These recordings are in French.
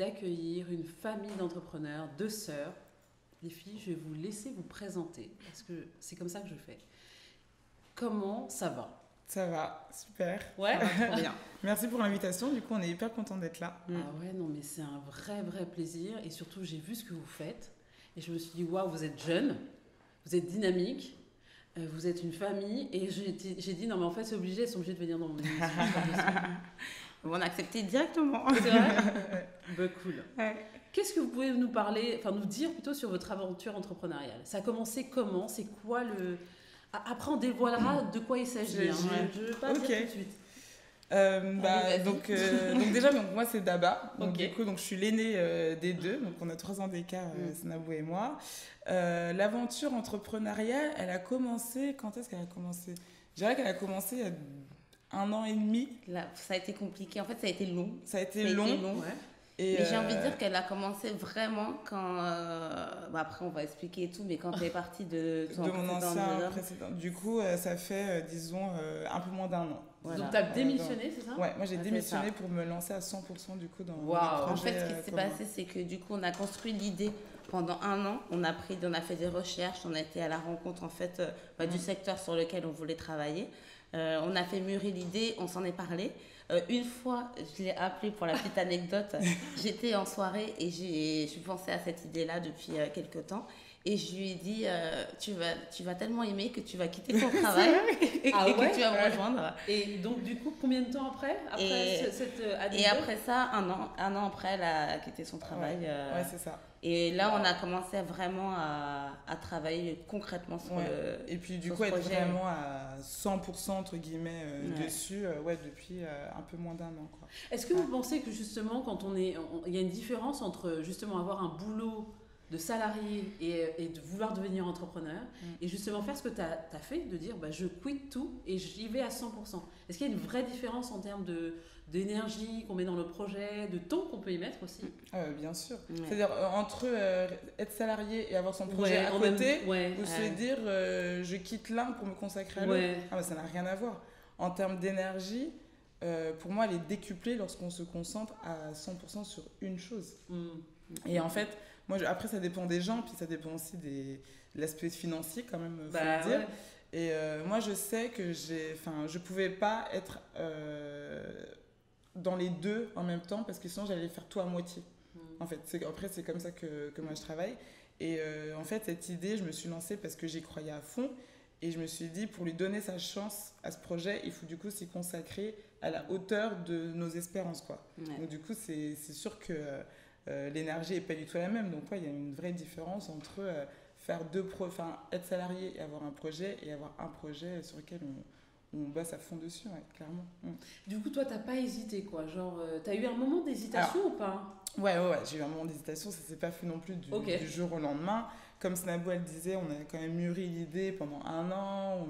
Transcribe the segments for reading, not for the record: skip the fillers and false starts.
d'accueillir une famille d'entrepreneurs, 2 sœurs. Les filles, je vais vous laisser vous présenter parce que c'est comme ça que je fais. Comment ça va? Ça va, super. Ouais, ça va, trop bien. Merci pour l'invitation. Du coup, on est hyper contents d'être là. Ah ouais, non, mais c'est un vrai plaisir. Et surtout, j'ai vu ce que vous faites. Et je me suis dit, waouh, vous êtes jeune, vous êtes dynamique, vous êtes une famille. Et j'ai dit, non, mais en fait, c'est obligé, elles sont obligées de venir dans mon émission. On a accepté directement. C'est vrai? Bah, cool. Ouais. Qu'est-ce que vous pouvez nous parler, enfin nous dire plutôt sur votre aventure entrepreneuriale? Ça a commencé comment? C'est quoi le... Après, on dévoilera de quoi il s'agit. Je ne veux pas dire tout de suite. Donc déjà, moi, c'est Daba. Donc, Okay. Du coup, je suis l'aînée des deux. Donc, on a 3 ans d'écart, Senabou et moi. L'aventure entrepreneuriale, elle a commencé... Quand est-ce qu'elle a commencé? Je dirais qu'elle a commencé il y a 1 an et demi. Là, ça a été compliqué. En fait, ça a été long. Ça a été long. Ouais. Mais j'ai envie de dire qu'elle a commencé vraiment quand... après, on va expliquer tout, mais quand tu es partie de mon ancien précédent. Du coup, ça fait, disons, un peu moins d'1 an. Voilà. Donc, tu as démissionné, c'est ça? Ouais, moi j'ai démissionné pour me lancer à 100% du coup dans le projet. En fait, ce qui s'est passé, c'est que du coup, on a construit l'idée pendant 1 an. On a fait des recherches, on a été à la rencontre en fait du secteur sur lequel on voulait travailler. On a fait mûrir l'idée, on s'en est parlé. Une fois, je l'ai appelé pour la petite anecdote. J'étais en soirée et je pensais à cette idée-là depuis quelques temps. Et je lui ai dit, tu vas tellement aimer que tu vas quitter ton travail et que tu vas me rejoindre. Et donc, du coup, combien de temps après cette anecdote? Et après ça, un an après, elle a quitté son travail. Ouais, c'est ça. Et là, on a commencé vraiment à travailler concrètement sur le Et puis, du sur coup, ce être projet. vraiment à 100% entre guillemets dessus, depuis un peu moins d'1 an. Quoi. Est-ce que vous pensez que justement, quand il y a une différence entre justement avoir un boulot de salarié et de vouloir devenir entrepreneur et justement faire ce que tu as fait, de dire je quitte tout et j'y vais à 100%. Est-ce qu'il y a une vraie différence en termes d'énergie qu'on met dans le projet, de temps qu'on peut y mettre aussi? Bien sûr. Ouais. C'est-à-dire entre être salarié et avoir son projet à côté, ou se dire je quitte l'un pour me consacrer à l'autre. Ça n'a rien à voir. En termes d'énergie, pour moi, elle est décuplée lorsqu'on se concentre à 100% sur une chose. Et en fait, après, ça dépend des gens, puis ça dépend aussi de l'aspect financier, quand même, faut le dire. Ouais. Et moi, je sais que je pouvais pas être dans les deux en même temps, parce que sinon, j'allais faire tout à moitié. En fait, après, c'est comme ça que moi, je travaille. Et en fait, cette idée, je me suis lancée parce que j'y croyais à fond. Et je me suis dit, pour lui donner sa chance à ce projet, il faut du coup s'y consacrer à la hauteur de nos espérances, quoi. Ouais. Donc, du coup, c'est sûr que... l'énergie n'est pas du tout la même, donc il y a une vraie différence entre faire être salarié et avoir un projet, et avoir un projet sur lequel on bosse à fond dessus, clairement. Du coup, toi, t'as pas hésité, quoi, genre, t'as eu un moment d'hésitation ou pas? Ouais, j'ai eu un moment d'hésitation, ça s'est pas fait non plus du jour au lendemain. Comme Senabou, elle disait, on a quand même mûri l'idée pendant 1 an,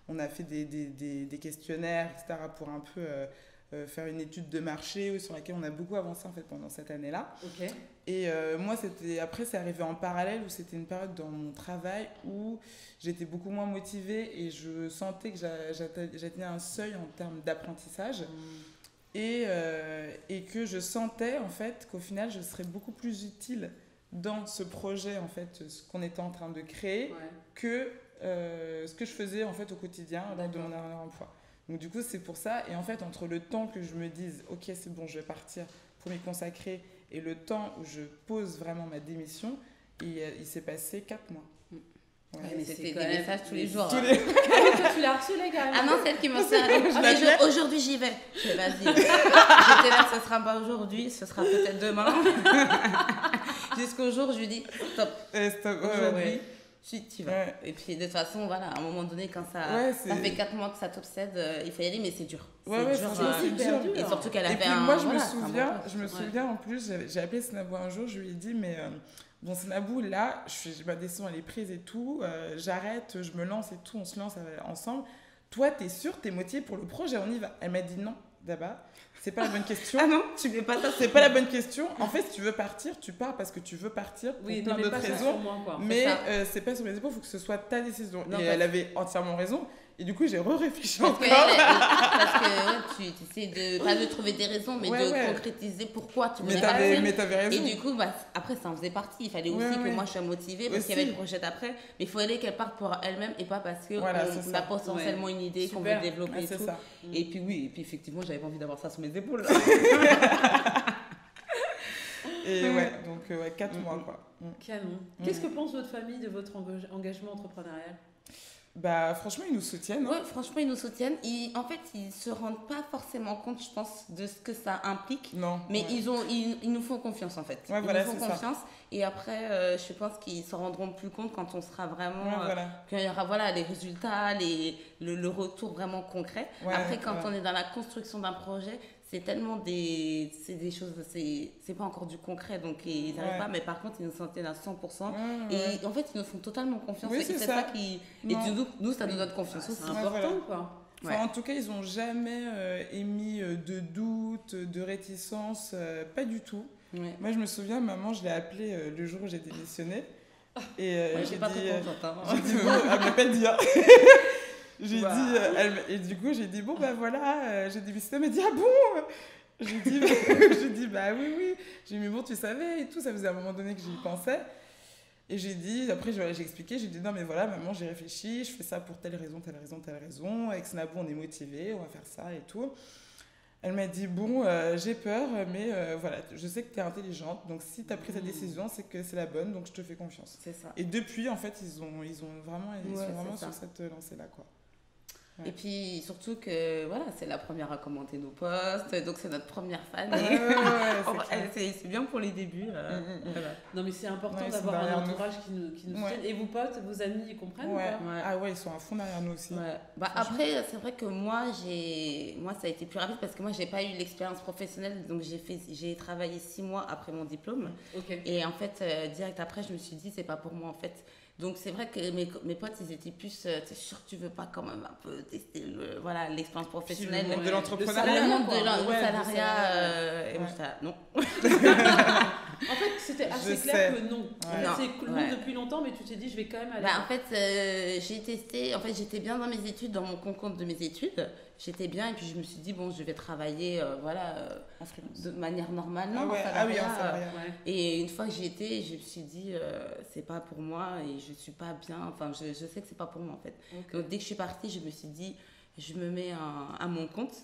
on a fait des questionnaires, etc., pour un peu... faire une étude de marché sur laquelle on a beaucoup avancé en fait pendant cette année-là. Et moi, après, c'est arrivé en parallèle où c'était une période dans mon travail où j'étais beaucoup moins motivée et je sentais que j'atteignais un seuil en termes d'apprentissage et que je sentais en fait qu'au final, je serais beaucoup plus utile dans ce projet, en fait, ce qu'on était en train de créer que ce que je faisais en fait au quotidien de mon dernier emploi. Donc du coup, c'est pour ça. Et en fait, entre le temps que je me dise « Ok, c'est bon, je vais partir pour m'y consacrer » et le temps où je pose vraiment ma démission, il s'est passé 4 mois. Mais c'était des messages tous les jours. Toi, tu l'as reçu, les gars? Ah non, celle qui m'a fait aujourd'hui, j'y vais. Je vais, vas-y. J'étais là, ce sera pas aujourd'hui, ce sera peut-être demain. Jusqu'au jour où je lui dis « Stop. Aujourd'hui. » Tu vas. Et puis de toute façon, voilà, à un moment donné, quand ça fait 4 mois que ça t'obsède, il faut y aller, mais c'est dur. C'est dur. Et surtout qu'elle a fait moi, je me souviens en plus, j'ai appelé Senabou un jour, je lui ai dit, mais bon, Senabou, là, ma décision, elle est prise et tout, j'arrête, je me lance et tout, on se lance ensemble. Toi, t'es sûre, t'es motivée pour le projet, on y va. Elle m'a dit non, Daba. C'est pas la bonne question. Ah non, tu fais pas ça. C'est pas la bonne question. En fait, si tu veux partir, tu pars parce que tu veux partir pour plein d'autres raisons. Mais c'est pas sur mes épaules, il faut que ce soit ta décision. Et elle avait entièrement raison. Et du coup, j'ai réfléchi parce encore. Parce que tu essaies pas de trouver des raisons, mais de concrétiser pourquoi tu voulais partir. Mais t'avais raison. Et du coup, après, ça en faisait partie. Il fallait aussi que moi, je sois motivée parce qu'il y avait le projet d'après. Mais il fallait qu'elle parte pour elle-même et pas parce qu'on a potentiellement une idée qu'on veut développer et tout. Ça. Et puis oui, et puis effectivement, j'avais pas envie d'avoir ça sur mes épaules. Et ouais, donc 4 mois quoi. Canon. Qu'est-ce que pense votre famille de votre engagement entrepreneurial ? Bah franchement ils nous soutiennent. Ouais, franchement ils nous soutiennent. En fait ils se rendent pas forcément compte, je pense, de ce que ça implique. Non. Mais ils nous font confiance en fait. Ouais, ils nous font confiance. Ça. Et après je pense qu'ils s'en rendront plus compte quand on sera vraiment qu'il y aura les résultats, le retour vraiment concret. Après quand on est dans la construction d'un projet, c'est tellement des choses, c'est pas encore du concret, donc ils n'arrivent pas, mais par contre ils nous soutiennent à 100%. Et en fait ils nous font totalement confiance. Oui, c'est ça qui... Et nous ça nous donne confiance aussi. C'est important quoi. Enfin, en tout cas, ils n'ont jamais émis de doute, de réticence, pas du tout. Ouais. Moi, je me souviens, maman, je l'ai appelée le jour où j'ai démissionné. Et j'ai pas dit... J'ai dit bon, elle m'a pas dit. J'ai dit... et du coup, j'ai dit, bon, bah voilà, j'ai démissionné. Elle m'a dit, ah bon ? J'ai dit, bah oui. J'ai dit, mais bon, tu savais et tout. Ça faisait un moment donné que j'y pensais. Et j'ai dit, après j'ai expliqué, j'ai dit non mais voilà maman j'ai réfléchi, je fais ça pour telle raison, avec Snabou on est motivés, on va faire ça et tout. Elle m'a dit bon j'ai peur mais voilà je sais que tu es intelligente donc si tu as pris cette décision c'est que c'est la bonne donc je te fais confiance. C'est ça. Et depuis en fait ils sont vraiment sur cette lancée là quoi. Ouais. Et puis surtout que voilà, c'est la première à commenter nos posts, donc c'est notre première fan. C'est bien pour les débuts. Voilà. Non mais c'est important d'avoir un entourage qui nous soutienne. Et vos potes, vos amis, ils comprennent ou pas ? Ah ouais, ils sont à fond derrière nous aussi. Bah, après, c'est vrai que moi ça a été plus rapide parce que moi j'ai pas eu l'expérience professionnelle, donc j'ai travaillé 6 mois après mon diplôme. Okay. Et en fait, direct après, je me suis dit c'est pas pour moi en fait. Donc c'est vrai que mes potes ils étaient plus t'es sûr que tu veux pas quand même un peu tester l'expérience professionnelle, le monde de l'entrepreneuriat, le monde de salariat et moi j'étais non. En fait c'était assez clair que non. C'est non depuis longtemps mais tu t'es dit je vais quand même aller. En fait j'ai testé, en fait j'étais bien dans mes études, dans mon concours de mes études, j'étais bien et puis je me suis dit bon je vais travailler de manière normale et une fois que j'y étais je me suis dit c'est pas pour moi et je suis pas bien, enfin je sais que c'est pas pour moi en fait. Okay. Donc dès que je suis partie je me suis dit je me mets à mon compte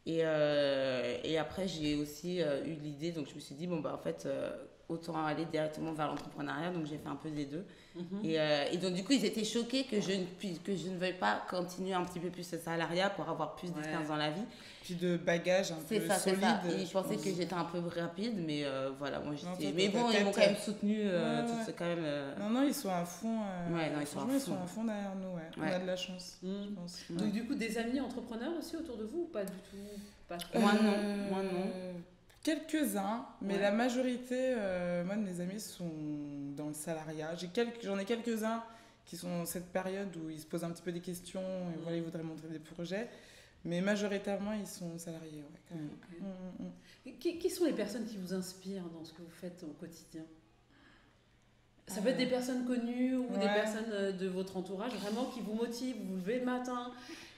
et après j'ai aussi eu l'idée, donc je me suis dit bon bah en fait autant aller directement vers l'entrepreneuriat, donc j'ai fait un peu des deux. Et donc du coup ils étaient choqués que je ne veuille pas continuer un petit peu plus ce salariat pour avoir plus d'expérience dans la vie. Puis de bagages un peu solides. C'est ça. Et je pensais que j'étais un peu rapide, mais voilà, moi j'étais... Mais bon, ils m'ont quand même soutenu. Quand même, Non, ils sont à fond. Ils sont à fond derrière nous, On a de la chance, je pense. Donc du coup, des amis entrepreneurs aussi autour de vous ou pas du tout? Pas trop. Moi non. Quelques-uns, mais la majorité, moi, de mes amis sont dans le salariat. J'en ai quelques-uns qui sont dans cette période où ils se posent un petit peu des questions et voilà, ils voudraient montrer des projets. Mais majoritairement, ils sont salariés. Quand même. Qui sont les personnes qui vous inspirent dans ce que vous faites au quotidien ? Ça peut être des personnes connues ou des personnes de votre entourage, vraiment qui vous motivent, vous vous levez le matin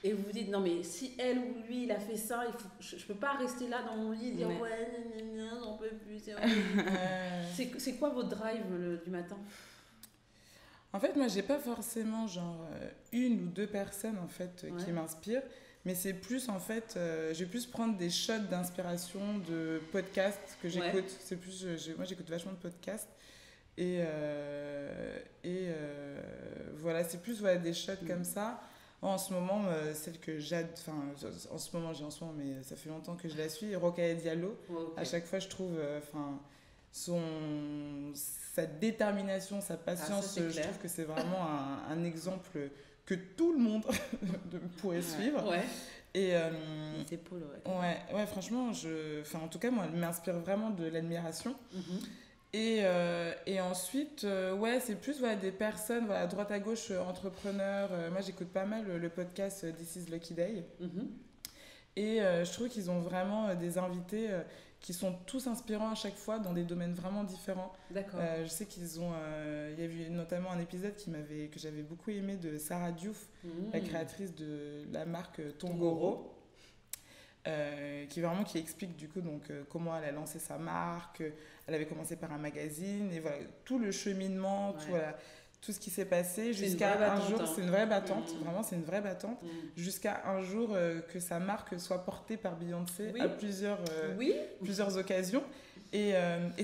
et vous vous dites non mais si elle ou lui il a fait ça, je peux pas rester là dans mon lit et dire j'en peux plus. C'est quoi votre drive du matin ? En fait, moi j'ai pas forcément une ou deux personnes en fait qui m'inspirent. Mais c'est plus, en fait, je vais plus prendre des shots d'inspiration de podcasts que j'écoute. C'est plus, moi, j'écoute vachement de podcasts. Et voilà, c'est plus des shots comme ça. En ce moment, celle que j'aide, mais ça fait longtemps que je la suis, Rokhaya Diallo. À chaque fois, je trouve sa détermination, sa patience, je trouve que c'est vraiment un exemple que tout le monde pourrait suivre. Et franchement, en tout cas, moi, elle m'inspire vraiment de l'admiration. Et ensuite, c'est plus des personnes, à droite à gauche, entrepreneurs. Moi, j'écoute pas mal le podcast This is Lucky Day. Et je trouve qu'ils ont vraiment des invités qui sont tous inspirants à chaque fois dans des domaines vraiment différents. D'accord. Je sais qu'ils ont... il y a eu notamment un épisode que j'avais beaucoup aimé de Sarah Diouf, la créatrice de la marque Tongoro. Qui explique du coup comment elle a lancé sa marque. Elle avait commencé par un magazine et voilà tout le cheminement, tout ce qui s'est passé jusqu'à un jour, c'est une vraie battante, vraiment c'est une vraie battante, jusqu'à un jour que sa marque soit portée par Beyoncé à plusieurs occasions. Et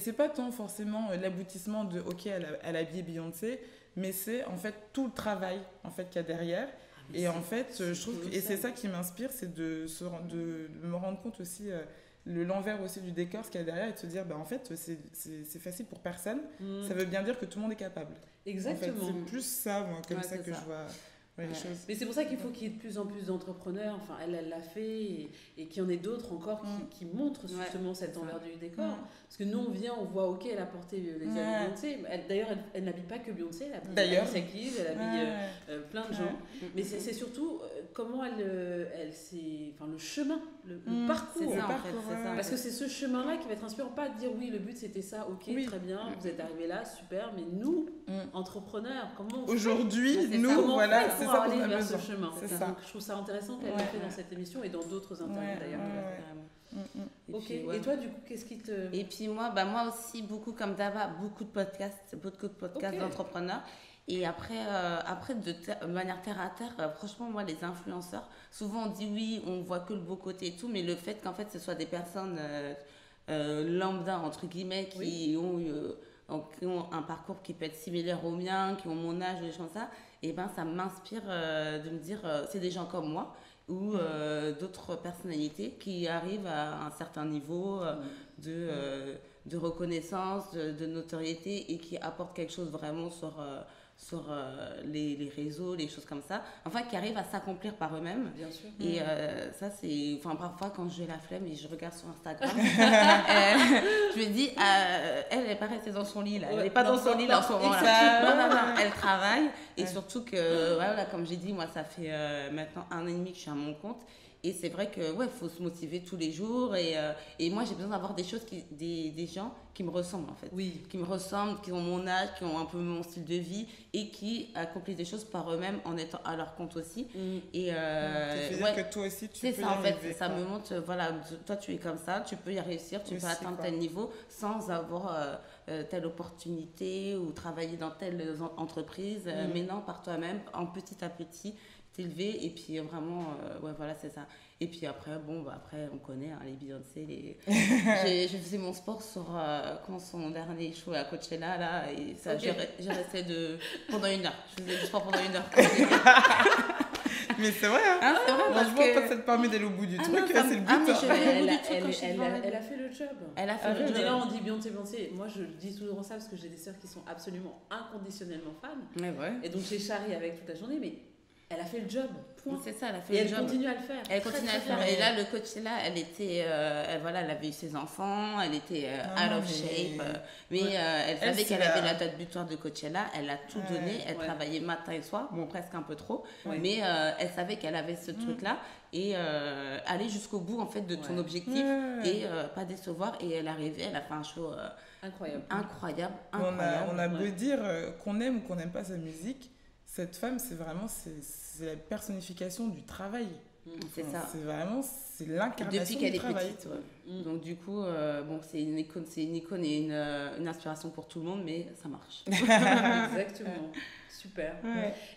c'est pas tant forcément l'aboutissement de ok elle a habillé Beyoncé, mais c'est en fait tout le travail en fait qu'il y a derrière. Et en fait, je trouve que c'est ça qui m'inspire, c'est de me rendre compte aussi l'envers aussi du décor, ce qu'il y a derrière, et de se dire, en fait, c'est facile pour personne. Ça veut bien dire que tout le monde est capable. Exactement. En fait, c'est plus ça, moi, comme ça que je vois les choses. Mais c'est pour ça qu'il faut qu'il y ait de plus en plus d'entrepreneurs. Enfin, elle l'a fait, et qu'il y en ait d'autres encore qui montrent justement cet envers du décor. Parce que nous, on voit, ok, elle a porté les habits Beyoncé. D'ailleurs, elle n'habille pas que Beyoncé, elle habille elle habille plein de gens. Mais c'est surtout comment le chemin, le parcours. C'est ça, en fait, c'est ça. Parce que c'est ce chemin-là qui va être inspirant. Pas de dire, oui, le but c'était ça, ok, très bien, vous êtes arrivés là, super. Mais nous, entrepreneurs, comment on fait aujourd'hui, nous, voilà, c'est ça qu'on a vers besoin. Ce chemin. C'est ça. Donc, je trouve ça intéressant qu'elle l'ait fait dans cette émission et dans d'autres interviews d'ailleurs. Ok, et toi du coup, qu'est-ce qui te... Et puis moi aussi, beaucoup comme Dava, beaucoup de podcasts d'entrepreneurs. Et après de manière terre à terre, franchement, moi, les influenceurs, souvent on dit oui, on voit que le beau côté et tout, mais le fait qu'en fait ce soit des personnes lambda, entre guillemets, qui ont un parcours qui peut être similaire au mien, qui ont mon âge, ou des choses comme ça, et ça m'inspire de me dire, c'est des gens comme moi, ou d'autres personnalités qui arrivent à un certain niveau de reconnaissance, de notoriété, et qui apportent quelque chose vraiment sur les réseaux, les choses comme ça, enfin qui arrivent à s'accomplir par eux-mêmes. Bien sûr. Et ça c'est, parfois quand j'ai la flemme et je regarde sur Instagram, je me dis, elle n'est pas restée dans son lit là, elle n'est pas dans son lit là en ce moment là. Elle travaille, et surtout que voilà, comme j'ai dit, moi ça fait maintenant 1 an et demi que je suis à mon compte. Et c'est vrai que faut se motiver tous les jours, et moi j'ai besoin d'avoir des choses des gens qui me ressemblent en fait, qui me ressemblent, qui ont mon âge, qui ont un peu mon style de vie, et qui accomplissent des choses par eux-mêmes en étant à leur compte aussi. Et dire que toi aussi tu peux y arriver. C'est ça en fait, ça me montre, voilà, toi tu es comme ça, tu peux y réussir, tu peux atteindre tel niveau sans avoir telle opportunité ou travailler dans telle entreprise, mais non, par toi-même, en petit à petit t'élever, et puis vraiment voilà, c'est ça. Et puis après après on connaît les Beyoncé, j'ai fait mon sport sur son dernier show à Coachella là, et ça j'ai resté pendant 1 heure, je faisais du sport pendant 1 heure. Mais c'est vrai, hein, c'est vrai, parce que toi ça te permet d'aller au bout du truc, c'est le but. Elle a fait le job. Elle a fait le job. Là on dit Beyoncé, moi je dis toujours ça parce que j'ai des sœurs qui sont absolument inconditionnellement fans, et donc j'ai charrie avec toute la journée, mais elle a fait le job, point. C'est ça, elle a fait le job. Elle continue à le faire. Elle continue à le faire. Et là, le coach là, elle était, elle avait eu ses enfants, elle était out of shape. Mais elle savait qu'elle avait la date butoir de Coachella, elle a tout donné, elle travaillait matin et soir, presque un peu trop, mais elle savait qu'elle avait ce truc-là, et aller jusqu'au bout en fait de ton objectif, et pas décevoir. Et elle est arrivée, elle a fait un show incroyable. On a beau dire qu'on aime ou qu'on n'aime pas sa musique, cette femme, c'est la personnification du travail. C'est ça. C'est vraiment, c'est l'incarnation du travail. Depuis qu'elle est petite, Donc du coup, c'est une icône et une inspiration pour tout le monde, mais ça marche. Exactement. Super.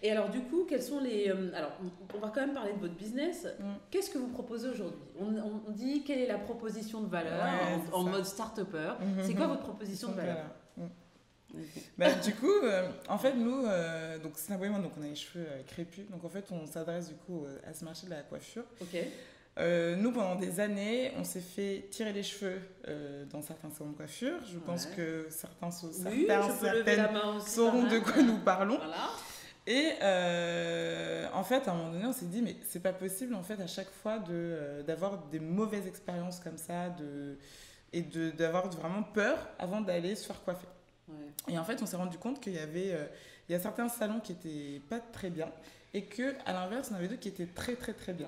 Et alors du coup, quels sont les... alors, on va quand même parler de votre business. Qu'est-ce que vous proposez aujourd'hui ? On dit quelle est la proposition de valeur en mode start-upper. C'est quoi votre proposition de valeur ? Du coup, en fait, nous, donc Snaboy et moi, on a les cheveux crépus. Donc en fait, on s'adresse du coup à ce marché de la coiffure. Nous, pendant des années, on s'est fait tirer les cheveux dans certains salons de coiffure. Je pense que certaines sauront de quoi nous parlons. Voilà. Et en fait, à un moment donné, on s'est dit, mais c'est pas possible en fait à chaque fois d'avoir des mauvaises expériences comme ça, et d'avoir vraiment peur avant d'aller se faire coiffer. Et en fait, on s'est rendu compte qu'il y a certains salons qui étaient pas très bien, et que à l'inverse, on avait d'autres qui étaient très très très bien.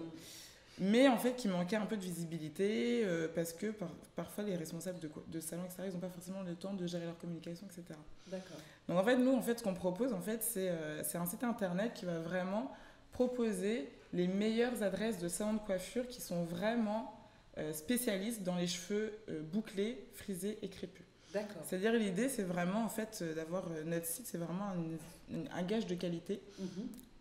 Mais en fait, qui manquait un peu de visibilité parce que parfois les responsables de salons extérieurs, ils n'ont pas forcément le temps de gérer leur communication, etc. D'accord. Donc en fait, nous, ce qu'on propose, en fait, c'est un site internet qui va vraiment proposer les meilleures adresses de salons de coiffure qui sont vraiment spécialistes dans les cheveux bouclés, frisés et crépus. D'accord. C'est-à-dire l'idée, c'est vraiment en fait d'avoir notre site, c'est vraiment un gage de qualité.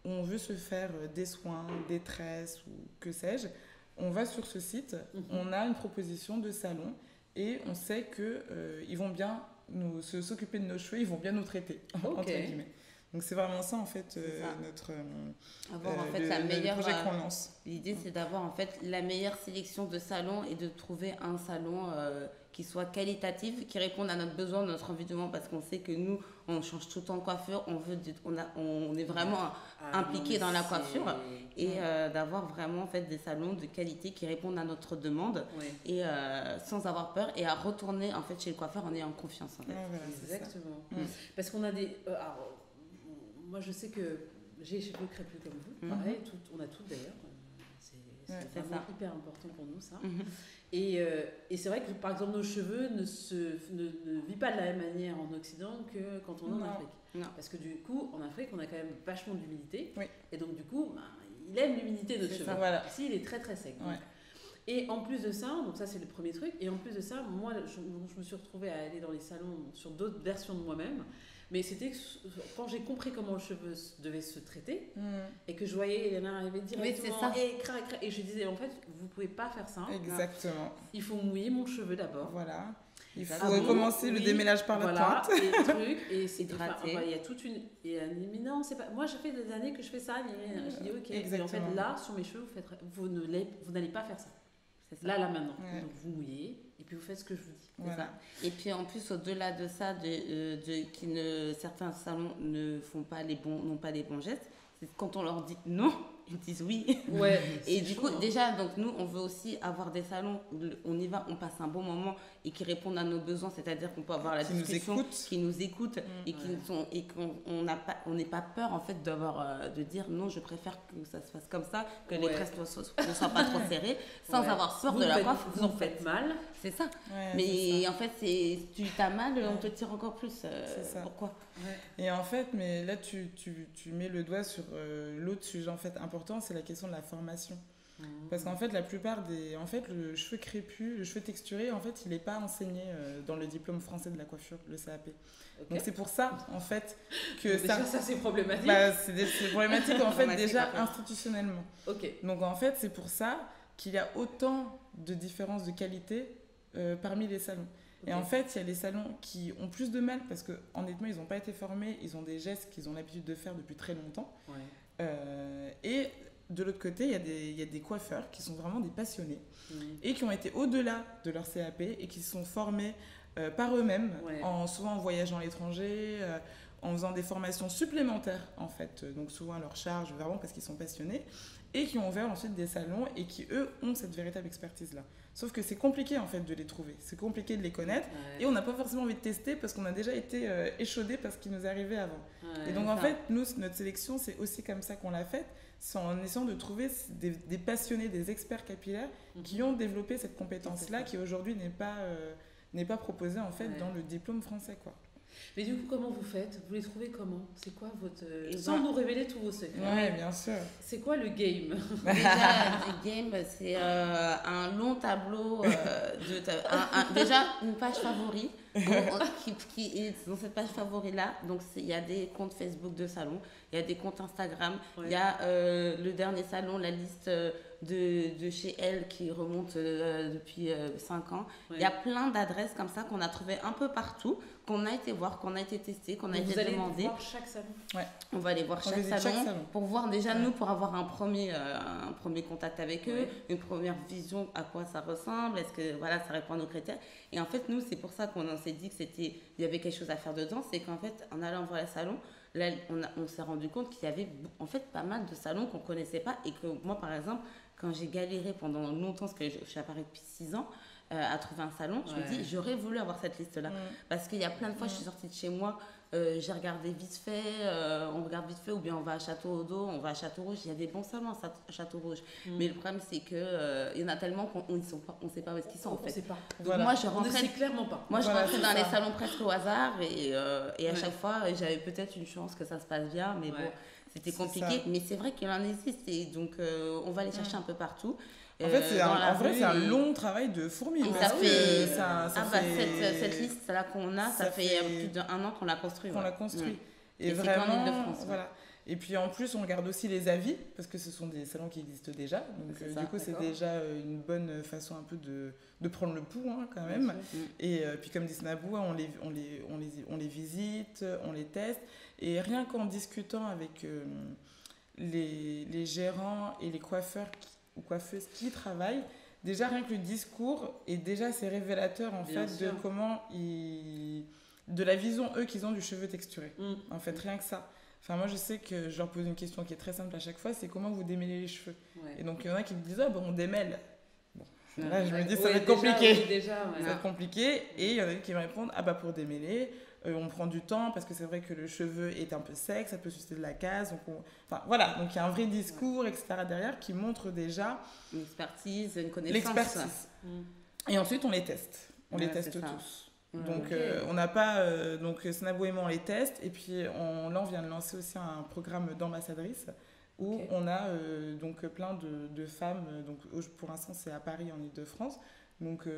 Où on veut se faire des soins, des tresses ou que sais-je. On va sur ce site, on a une proposition de salon et on sait qu'ils vont bien s'occuper de nos cheveux, ils vont bien nous traiter, entre guillemets. Donc c'est vraiment ça en fait notre le projet qu'on lance. L'idée c'est d'avoir en fait la meilleure sélection de salons et de trouver un salon qui soit qualitatif, qui réponde à notre besoin, notre environnement, parce qu'on sait que nous on change tout le temps de coiffure, on est vraiment impliqué dans la coiffure et d'avoir vraiment en fait des salons de qualité qui répondent à notre demande et sans avoir peur et à retourner en fait chez le coiffeur en ayant confiance en fait. Voilà, exactement. Parce qu'on a des moi, je sais que j'ai les cheveux crépus comme vous. Pareil, on a toutes d'ailleurs. C'est vraiment hyper important pour nous, ça. Et c'est vrai que, par exemple, nos cheveux ne vivent pas de la même manière en Occident que quand on est en Afrique. Non. Parce que du coup, en Afrique, on a quand même vachement d'humidité. Oui. Et donc, du coup, il aime l'humidité de notre cheveu. Voilà. Ici, il est très, très sec. Donc. Et en plus de ça, donc ça, c'est le premier truc. Et en plus de ça, moi, je me suis retrouvée à aller dans les salons sur d'autres versions de moi-même. Mais c'était quand j'ai compris comment le cheveu devait se traiter et que je voyais Elena arriver directement et je disais en fait vous pouvez pas faire ça. Exactement. Il faut mouiller mon cheveu d'abord. Voilà. Il faut recommencer le démêlage par la pointe. Et truc et c'est il y a toute une et non c'est pas moi ça fait des années que je fais ça je dis ok et en fait là sur mes cheveux vous n'allez pas faire ça. Là maintenant. Donc vous mouillez et puis vous faites ce que je vous dis. Voilà. Et puis en plus au-delà de ça, certains salons n'ont pas les bons gestes. C'est quand on leur dit non, ils disent oui. Ouais. Et du coup, déjà, donc nous, on veut aussi avoir des salons où on y va, on passe un bon moment et qui répondent à nos besoins, c'est-à-dire qu'on peut avoir la discussion, qui nous écoutent et qu'on n'ait pas peur en fait de dire non, je préfère que ça se fasse comme ça, que les tresses ne soient pas trop serrées, sans avoir peur de la coiffe. Vous en faites mal. C'est ça. Mais en fait, tu t'as mal, on te tire encore plus. C'est ça. Pourquoi ? Et en fait, mais là, tu mets le doigt sur l'autre sujet en fait important, c'est la question de la formation. Parce qu'en fait, la plupart le cheveu crépus, le cheveu texturé, en fait, il n'est pas enseigné dans le diplôme français de la coiffure, le CAP. Donc c'est pour ça, en fait, que ça c'est problématique. C'est problématique, en fait, déjà institutionnellement. Donc en fait, c'est pour ça qu'il y a autant de différences de qualité parmi les salons. Et en fait, il y a les salons qui ont plus de mal parce qu'honnêtement, ils n'ont pas été formés, ils ont des gestes qu'ils ont l'habitude de faire depuis très longtemps. Et de l'autre côté, il y a des coiffeurs qui sont vraiment des passionnés et qui ont été au-delà de leur CAP et qui se sont formés par eux-mêmes, souvent en voyageant à l'étranger, en faisant des formations supplémentaires, en fait, donc souvent à leur charge, vraiment parce qu'ils sont passionnés, et qui ont ouvert ensuite des salons et qui, eux, ont cette véritable expertise-là. Sauf que c'est compliqué, en fait, de les trouver. C'est compliqué de les connaître. Et on n'a pas forcément envie de tester parce qu'on a déjà été échaudés par ce qui nous est arrivé avant. Et donc, en fait, nous, notre sélection, c'est aussi comme ça qu'on l'a faite. C'est en essayant de trouver des passionnés, des experts capillaires qui ont développé cette compétence-là qui, aujourd'hui, n'est pas proposée, en fait, dans le diplôme français, quoi. Mais du coup, comment vous faites ? Vous les trouvez comment ? C'est quoi votre... Sans nous révéler tous vos secrets. Oui, bien sûr. C'est quoi le game ? Déjà, le game, c'est un long tableau, déjà une page favori. Dans cette page favori-là, donc il y a des comptes Facebook de salon, il y a des comptes Instagram, il y a le dernier salon, la liste de chez elle qui remonte depuis 5 ans. Il y a plein d'adresses comme ça qu'on a trouvées un peu partout, qu'on a été voir, qu'on a été testé, qu'on a été demandé. Vous allez voir chaque salon ? On va aller voir chaque salon pour voir déjà nous, pour avoir un premier contact avec eux, une première vision à quoi ça ressemble, est-ce que ça répond à nos critères. Et en fait, nous, c'est pour ça qu'on s'est dit qu'il y avait quelque chose à faire dedans, c'est qu'en fait, en allant voir les salons, là, on s'est rendu compte qu'il y avait en fait pas mal de salons qu'on ne connaissait pas et que moi, par exemple, quand j'ai galéré pendant longtemps, parce que je suis à Paris depuis 6 ans, à trouver un salon, je me dis, j'aurais voulu avoir cette liste-là. Parce qu'il y a plein de fois, je suis sortie de chez moi, j'ai regardé vite fait, on regarde vite fait, ou bien on va à Château-d'Eau, on va à Château-Rouge. Il y a des bons salons à Château-Rouge. Mais le problème, c'est qu'il y en a tellement qu'on ne sait pas où est-ce qu'ils sont, en fait. On sait pas. Donc moi, je rentrais, on ne sait clairement pas. Moi, je rentrais dans les salons presque au hasard, et à chaque fois, j'avais peut-être une chance que ça se passe bien, mais bon, c'était compliqué. Mais c'est vrai qu'il en existe, et donc on va les chercher un peu partout. En fait, c'est un long travail de fourmi. Et ça fait... cette liste-là qu'on a, ça fait plus d'1 an qu'on l'a construit. Qu'on l'a construit. Et vraiment, voilà. Et puis en plus, on regarde aussi les avis, parce que ce sont des salons qui existent déjà. Donc du coup, c'est déjà une bonne façon un peu de prendre le pouls, hein, quand même. Et puis comme dit Snabou, on les visite, on les teste. Et rien qu'en discutant avec les gérants et les coiffeurs ou coiffeuses qui travaillent, déjà rien que le discours est déjà assez révélateur en fait de comment de la vision eux qu'ils ont du cheveu texturé. En fait, rien que ça. Enfin, moi je sais que je leur pose une question qui est très simple à chaque fois, c'est comment vous démêlez les cheveux. Et donc il y en a qui me disent on démêle. Bon, là je me dis ça va être compliqué. Ça va être compliqué. Et il y en a qui me répondent pour démêler. On prend du temps parce que c'est vrai que le cheveu est un peu sec, ça peut susciter de la casse. Donc enfin, voilà, donc il y a un vrai discours, etc. derrière qui montre déjà une expertise, une connaissance. L'expertise. Et ensuite, on les teste. On les teste tous. Donc, on n'a pas... donc, Snabou et moi, on les teste. Et puis, là, on vient de lancer aussi un programme d'ambassadrices où on a donc plein de femmes. Donc, pour l'instant, c'est à Paris, en Ile-de-France. Donc,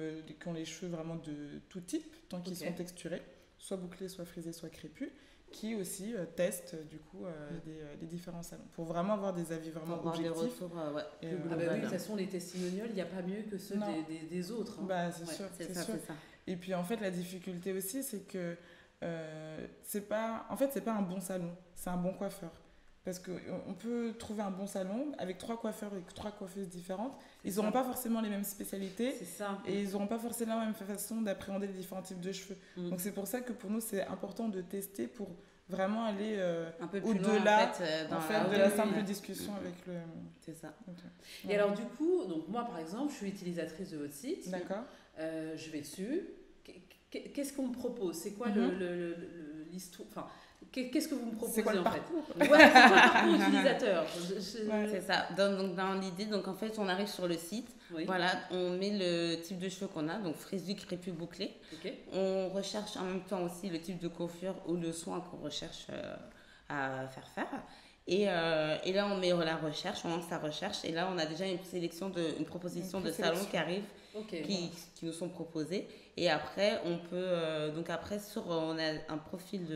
qui ont les cheveux vraiment de tout type, tant qu'ils sont texturés. Soit bouclés, soit frisés, soit crépus, qui aussi testent du coup les différents salons pour vraiment avoir des avis vraiment objectifs. Des retours, oui, de toute façon, les testimonials, il n'y a pas mieux que ceux des autres. Hein. C'est sûr, c'est sûr. Et puis en fait, la difficulté aussi, c'est que c'est pas un bon salon, c'est un bon coiffeur. Parce qu'on peut trouver un bon salon avec 3 coiffeurs et 3 coiffeuses différentes. Ils n'auront pas forcément les mêmes spécialités. C'est ça. Et ils n'auront pas forcément la même façon d'appréhender les différents types de cheveux. Donc c'est pour ça que pour nous, c'est important de tester pour vraiment aller au-delà de la simple discussion avec le... C'est ça. Et alors du coup, donc moi par exemple, je suis utilisatrice de votre site. D'accord. Je vais dessus. Qu'est-ce qu'on me propose ? C'est quoi l'histoire ? Enfin, qu'est-ce que vous me proposez c'est quoi le en parcours fait ? C'est quoi le parcours utilisateur ? C'est ça. Donc dans l'idée, en fait, on arrive sur le site. Voilà, on met le type de cheveux qu'on a, donc frisé, crépus, bouclé. On recherche en même temps aussi le type de coiffure ou le soin qu'on recherche à faire. Et là, on met la recherche, on lance la recherche. Et là, on a déjà une proposition de salon qui arrive, qui nous sont proposés. Et après, on peut... on a un profil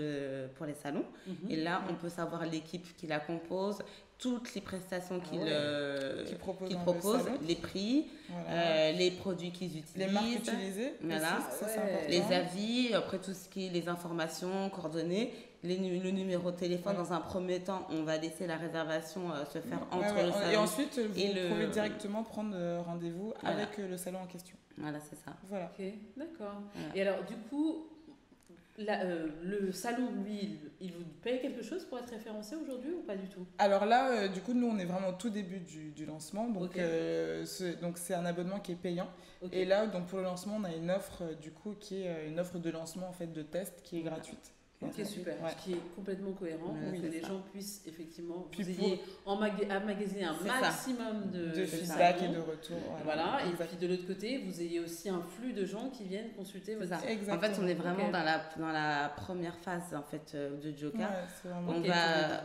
pour les salons. Et là, on peut savoir l'équipe qui la compose, toutes les prestations qu'ils proposent, les prix, les produits qu'ils utilisent. Les marques utilisées. Voilà. Les avis, après tout ce qui est les informations, coordonnées. Le numéro de téléphone, dans un premier temps, on va laisser la réservation se faire entre le salon. Et ensuite, vous pouvez directement prendre rendez-vous avec le salon en question. Voilà, c'est ça. Voilà. Ok, d'accord. Voilà. Et alors, du coup, le salon, lui, il vous paye quelque chose pour être référencé aujourd'hui ou pas du tout ? Alors là, du coup, nous, on est vraiment au tout début du lancement. Donc, c'est un abonnement qui est payant. Et là, donc, pour le lancement, on a une offre, du coup, qui est une offre de lancement, en fait, de test qui est gratuite. Ok, super. Ce qui est complètement cohérent pour que les gens puissent effectivement emmagasiner un maximum de feedback et de retour. Voilà. Et puis de l'autre côté, vous ayez aussi un flux de gens qui viennent consulter votre site. En fait, on est vraiment dans la première phase en fait de Joca.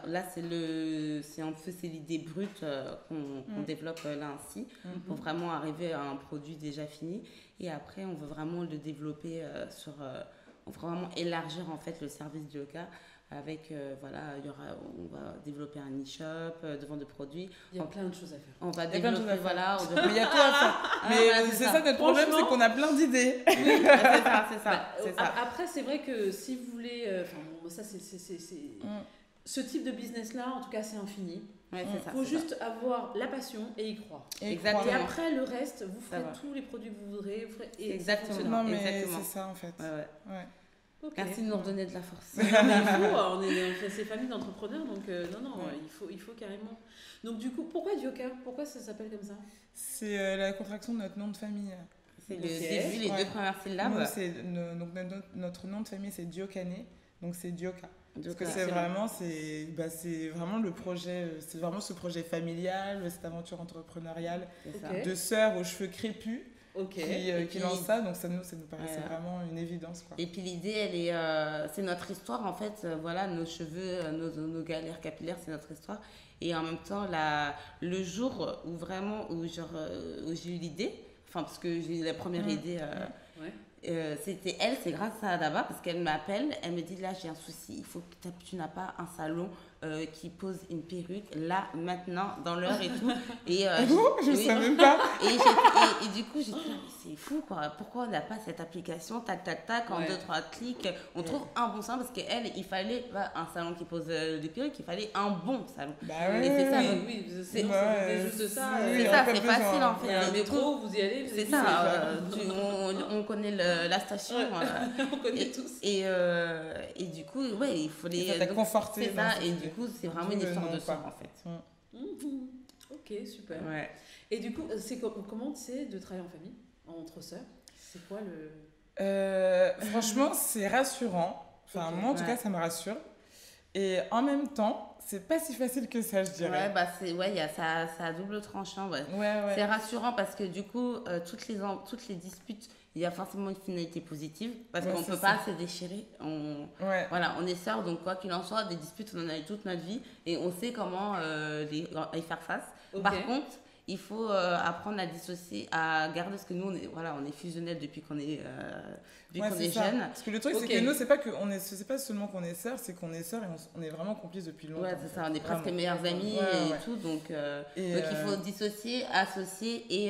Là, c'est l'idée brute qu'on développe là ainsi pour vraiment arriver à un produit déjà fini. Et après, on veut vraiment le développer on va vraiment élargir en fait le service Joca avec on va développer un e-shop de vente de produits. Il y a plein de choses à faire. On va développer mais il y a tout à faire. Mais c'est ça notre problème, c'est qu'on a plein d'idées. Oui, c'est ça. Après, c'est vrai que si vous voulez, ce type de business là, en tout cas, c'est infini. Il faut juste avoir la passion et y croire. Exactement. Et après, le reste, vous ferez tous les produits que vous voudrez. Exactement. C'est ça en fait. Merci de nous redonner de la force. On est ces familles d'entrepreneurs, donc il faut carrément. Donc du coup, pourquoi Joca ? Pourquoi ça s'appelle comme ça ? C'est la contraction de notre nom de famille. C'est le début, les 2 premières syllabes. Nous, notre nom de famille, c'est Diokane. Donc c'est Dioka. Parce que c'est vraiment le projet, c'est vraiment ce projet familial, cette aventure entrepreneuriale de sœurs aux cheveux crépus qui lance ça. Donc ça nous paraissait vraiment une évidence, quoi. Et puis l'idée, c'est notre histoire en fait. Voilà, nos cheveux, nos galères capillaires, c'est notre histoire. Et en même temps, le jour où j'ai eu l'idée, enfin parce que j'ai eu la première idée. C'était elle, c'est grâce à Adaba parce qu'elle m'appelle, elle me dit là j'ai un souci, il faut que tu n'as pas un salon qui pose une perruque là maintenant dans l'heure et tout et je ne savais pas et du coup j'ai dit c'est fou quoi, pourquoi on n'a pas cette application tac tac tac en 2-3 clics on trouve un bon salon parce qu'elle il fallait pas un salon qui pose des perruques, il fallait un bon salon et c'est ça c'est juste ça c'est facile en fait, un métro vous y allez c'est ça on connaît la station on connaît tous et du coup il faut les ça t'a conforté c'est ça et du coup c'est vraiment une histoire de sœur en fait. Ok, super. Et du coup comment c'est de travailler en famille entre sœurs, c'est quoi franchement c'est rassurant, enfin moi en tout cas ça me rassure et en même temps c'est pas si facile que ça, je dirais. Il y a ça a double tranchant. C'est rassurant parce que du coup, toutes les disputes, il y a forcément une finalité positive parce qu'on ne peut pas se déchirer. Voilà, on est sœurs, donc quoi qu'il en soit, des disputes, on en a eu toute notre vie et on sait comment y faire face. Par contre, il faut apprendre à dissocier, à garder, parce que nous, on est fusionnels depuis qu'on est, jeunes. Parce que le truc, c'est que nous, c'est pas seulement qu'on est sœurs, c'est qu'on est sœurs et on est vraiment complices depuis longtemps. Ouais, c'est ça, on est presque meilleures amies et tout, donc il faut dissocier, associer et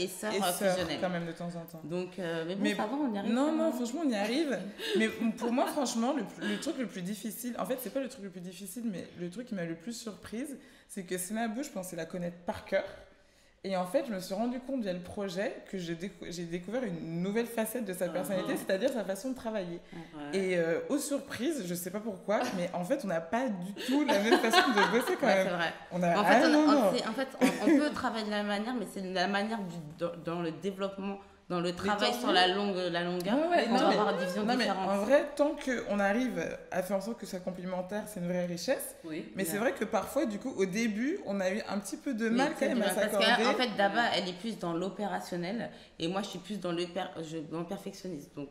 sœurs fusionnelles. Quand même de temps en temps. Donc, mais ça va, on y arrive. Non, franchement, on y arrive. Mais pour moi, franchement, le truc le plus difficile, en fait, c'est pas le truc le plus difficile, mais le truc qui m'a le plus surprise, c'est que Senabou, je pensais la connaître par cœur. Et en fait, je me suis rendu compte via le projet que j'ai découvert une nouvelle facette de sa personnalité, c'est-à-dire sa façon de travailler. Et aux surprises, je sais pas pourquoi, mais en fait, on n'a pas du tout la même façon de bosser quand même. C'est vrai. En fait, on peut travailler de la même manière, mais c'est la manière dans le développement, dans le travail sur la longueur, on va avoir une vision différente. En vrai, tant qu'on arrive à faire en sorte que ça soit complémentaire, c'est une vraie richesse. Mais c'est vrai que parfois, du coup, au début, on a eu un petit peu de mal quand même à s'accorder. Parce qu'en fait, Daba, elle est plus dans l'opérationnel et moi, je suis plus dans le perfectionniste. Donc,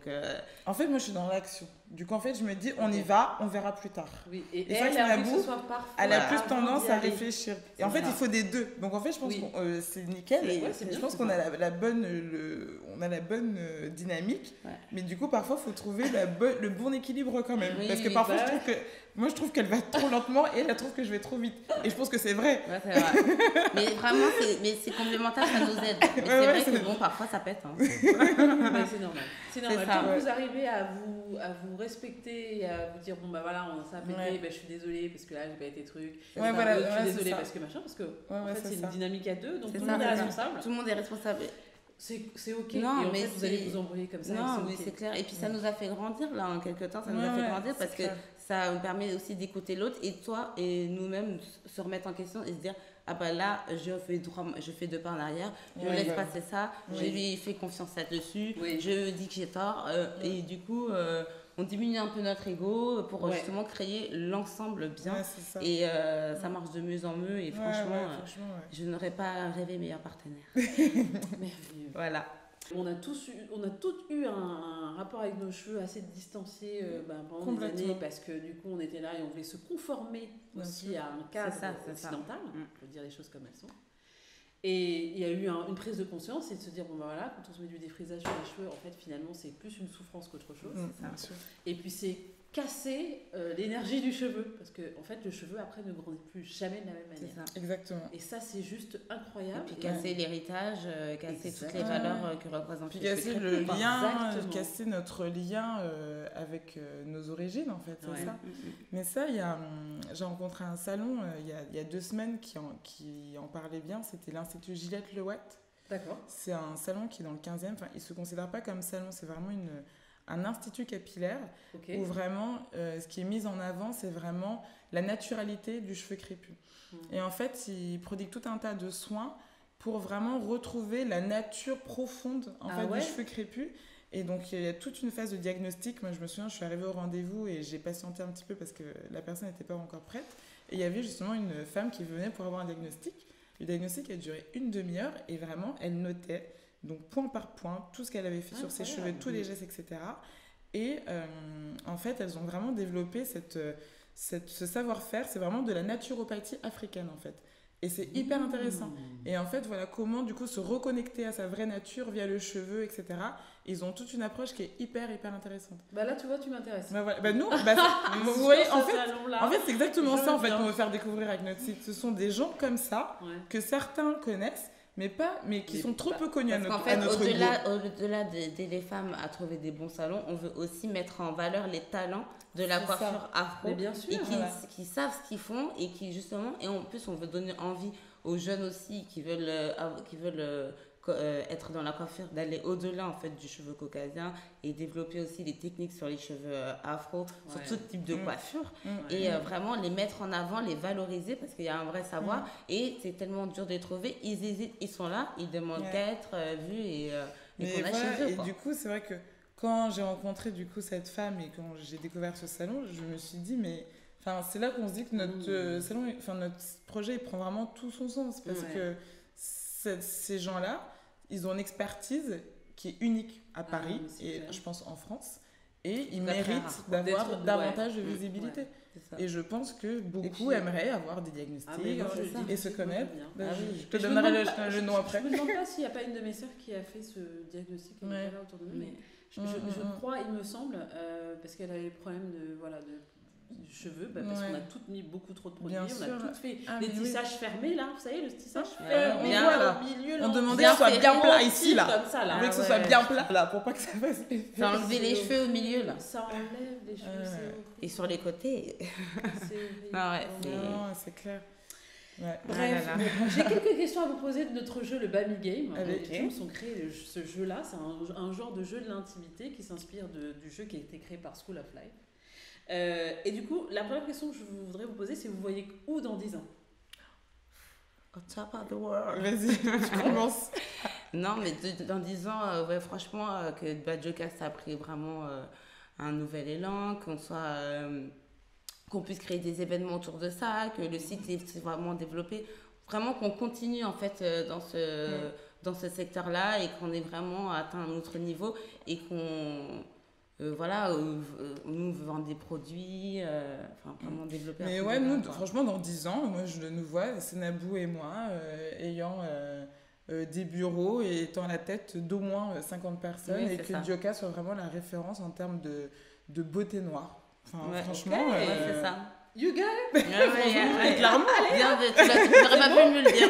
en fait, moi, je suis dans l'action. Du coup, en fait, je me dis, on y va, on verra plus tard. Et elle a plus tendance à réfléchir. Et en fait, il faut des deux. Donc, en fait, je pense que c'est nickel. Je pense qu'on a la bonne dynamique. Mais du coup, parfois, il faut trouver le bon équilibre quand même. Parce que parfois, je trouve qu'elle va trop lentement et elle trouve que je vais trop vite. Et je pense que c'est vrai. Ouais, c'est vrai. Mais vraiment, c'est complémentaire, ça nous aide. Mais c'est vrai que bon, parfois, ça pète. C'est normal. C'est normal. Quand vous arrivez à vous respecter et à vous dire bon bah voilà ça a pété, je suis désolée parce que là j'ai pas été truc, je suis désolée parce que machin, parce que en fait c'est une dynamique à deux, donc tout le monde est responsable. Tout le monde est responsable. C'est ok. Non, et en fait vous allez vous embrouiller comme ça. Non, mais c'est clair. Et puis ça nous a fait grandir là en quelques temps, ça nous a fait grandir parce que ça nous permet aussi d'écouter l'autre et toi et nous-mêmes se remettre en question et se dire ah bah là je fais 2 pas en arrière, je laisse passer ça, je lui fais confiance là-dessus, je dis que j'ai tort et du coup on diminue un peu notre ego pour justement créer l'ensemble bien et ça marche de mieux en mieux et franchement, je n'aurais pas rêvé meilleur partenaire. Merveilleux. Voilà. On a toutes eu un rapport avec nos cheveux assez distancié pendant des années parce que du coup on était là et on voulait se conformer aussi à un cadre occidental, il faut dire les choses comme elles sont. Et il y a eu une prise de conscience et de se dire bon bah voilà, quand on se met du défrisage sur les cheveux, en fait finalement c'est plus une souffrance qu'autre chose. Et puis c'est casser l'énergie du cheveu parce que en fait le cheveu après ne grandit plus jamais de la même manière. Exactement. Et ça c'est juste incroyable. Et puis casser l'héritage, casser toutes les valeurs que représentent les cheveux. Casser le lien, casser notre lien avec nos origines en fait, c'est ça. Mais ça, j'ai rencontré un salon il y a 2 semaines qui en parlait bien, c'était l'Institut Gillette Lewatt. D'accord. C'est un salon qui est dans le 15e, enfin il ne se considère pas comme salon, c'est vraiment un institut capillaire où vraiment ce qui est mis en avant c'est vraiment la naturalité du cheveu crépus. Et en fait il prodigue tout un tas de soins pour vraiment retrouver la nature profonde du cheveu crépus Et donc, il y a toute une phase de diagnostic. Moi, je me souviens, je suis arrivée au rendez-vous et j'ai patienté un petit peu parce que la personne n'était pas encore prête. Et il y avait justement une femme qui venait pour avoir un diagnostic. Le diagnostic a duré une demi-heure et vraiment, elle notait, donc point par point, tout ce qu'elle avait fait sur ses cheveux, tous les gestes, etc. Et en fait, elles ont vraiment développé ce savoir-faire. C'est vraiment de la naturopathie africaine, en fait. Et c'est hyper intéressant. Et en fait, voilà comment, du coup, se reconnecter à sa vraie nature via le cheveu, etc. Ils ont toute une approche qui est hyper intéressante. Bah là, tu vois, tu m'intéresses. Bah voilà. Bah nous, vous voyez, en fait, c'est exactement ça, en fait, qu'on veut faire découvrir avec notre site. Ce sont des gens comme ça, que certains connaissent, mais qui sont trop peu connus à notre goût. Au-delà d'aider les femmes à trouver des bons salons, on veut aussi mettre en valeur les talents de la coiffure afro, bien sûr, et qui savent ce qu'ils font et qui justement, et en plus on veut donner envie aux jeunes aussi qui veulent être dans la coiffure, d'aller au-delà en fait du cheveu caucasien et développer aussi les techniques sur les cheveux afro, sur tout type de coiffure, et vraiment les mettre en avant, les valoriser parce qu'il y a un vrai savoir, et c'est tellement dur de les trouver, ils hésitent, ils sont là, ils demandent qu'à être vus et qu'on a chez eux. Et du coup, c'est vrai que quand j'ai rencontré du coup cette femme et quand j'ai découvert ce salon, je me suis dit mais c'est là qu'on se dit que notre salon, notre projet, il prend vraiment tout son sens parce que ces gens-là, ils ont une expertise qui est unique à Paris et je pense en France, et ils méritent d'avoir davantage de visibilité. Et je pense que beaucoup aimeraient avoir des diagnostics et se connaître. Je te donnerai le nom après. Je me demande pas s'il n'y a pas une de mes sœurs qui a fait ce diagnostic là autour de nous, mais je crois, il me semble, parce qu'elle avait des problèmes de cheveux, parce qu'on a toutes mis beaucoup trop de produits, on a toutes fait des tissages fermés là, vous savez, le tissage fermé au milieu, on demandait que ce soit bien plat ici là, comme ça, là. On voulait que ce soit bien plat là pour pas que ça fasse ça enlever les cheveux au milieu là, ça enlève les cheveux, c'est horrible. Et sur les côtés c'est horrible. C'est clair. Bref, j'ai quelques questions à vous poser de notre jeu, le Bami Game. Ils ont créé ce jeu-là, c'est un genre de jeu de l'intimité qui s'inspire du jeu qui a été créé par School of Life. Et du coup, la première question que je voudrais vous poser, c'est vous voyez où dans 10 ans? On top of the world. Vas-y, tu commences. Non, mais dans 10 ans, franchement, que Jocast a pris vraiment un nouvel élan, qu'on puisse créer des événements autour de ça, que le site est vraiment développé, vraiment qu'on continue en fait dans ce secteur-là et qu'on ait vraiment atteint un autre niveau et qu'on nous vend des produits, vraiment développer. Mais ouais, nous, franchement, dans 10 ans, moi je nous vois, Senabou et moi, ayant des bureaux et étant à la tête d'au moins 50 personnes, et que Dioka soit vraiment la référence en termes de beauté noire. Franchement, c'est ça. You got it. Clairement. Tu n'aurais pas pu me le dire.